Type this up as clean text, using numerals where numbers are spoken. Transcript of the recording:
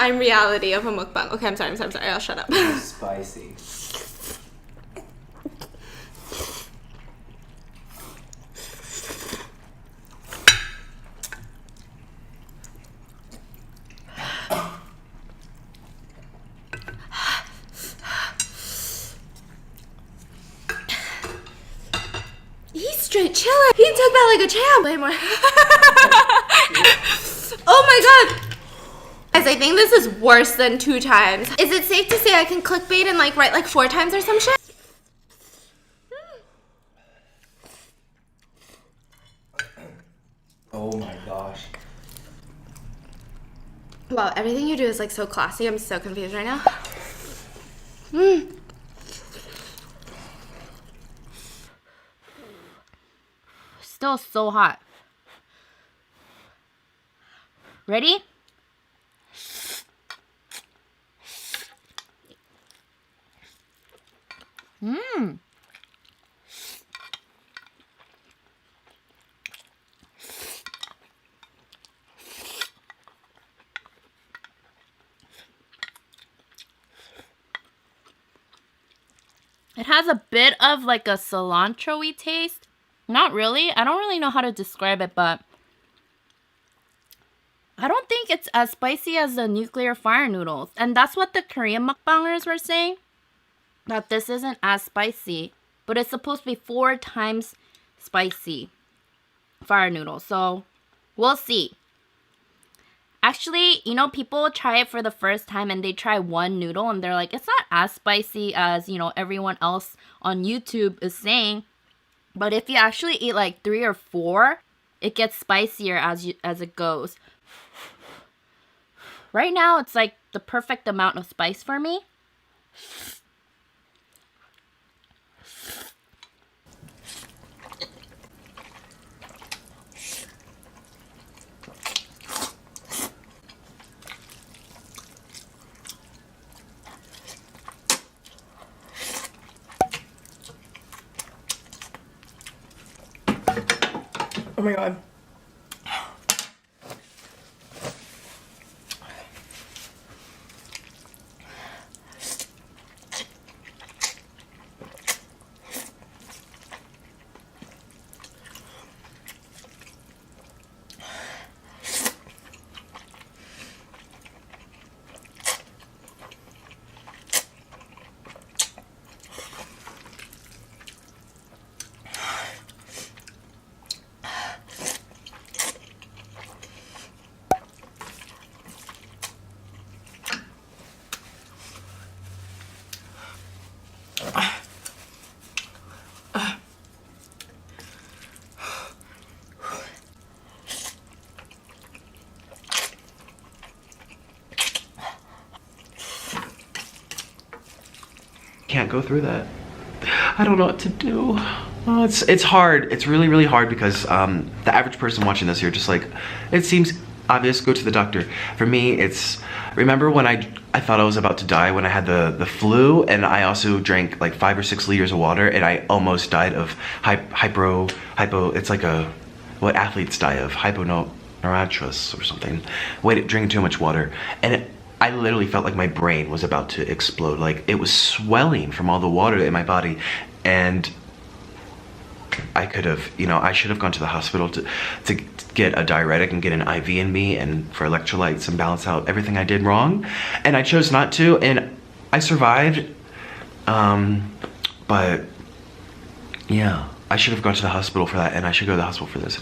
I'm reality of a mukbang. Okay, I'm sorry. I'll shut up. Spicy. He's straight chilling. He took that like a champ. Way more. Oh my god. Guys, I think this is worse than 2 times. Is it safe to say I can clickbait and like write like 4 times or some shit? Oh my gosh. Wow, everything you do is like so classy. I'm so confused right now. Still so hot. Ready? It has a bit of like a cilantro-y taste. Not really. I don't really know how to describe it, but I don't think it's as spicy as the nuclear fire noodles. And that's what the Korean mukbangers were saying. That this isn't as spicy. But it's supposed to be 4 times spicy fire noodles. So, we'll see. Actually, you know, people try it for the first time and they try one noodle and they're like, it's not as spicy as, you know, everyone else on YouTube is saying. But if you actually eat like 3 or 4, it gets spicier as it goes. Right now, it's like the perfect amount of spice for me. Oh my god. Can't go through that. I don't know what to do. Oh, it's hard. It's really hard because the average person watching this here just like, it seems obvious, go to the doctor. For me, it's, remember when I thought I was about to die when I had the flu, and I also drank like 5 or 6 liters of water and I almost died of hypo, it's like a, what athletes die of, hyponeuralgia or something. Drinking too much water. And I literally felt like my brain was about to explode. Like it was swelling from all the water in my body. And I could have, you know, I should have gone to the hospital to get a diuretic and get an IV in me and for electrolytes and balance out everything I did wrong. And I chose not to, and I survived. But yeah, I should have gone to the hospital for that, and I should go to the hospital for this.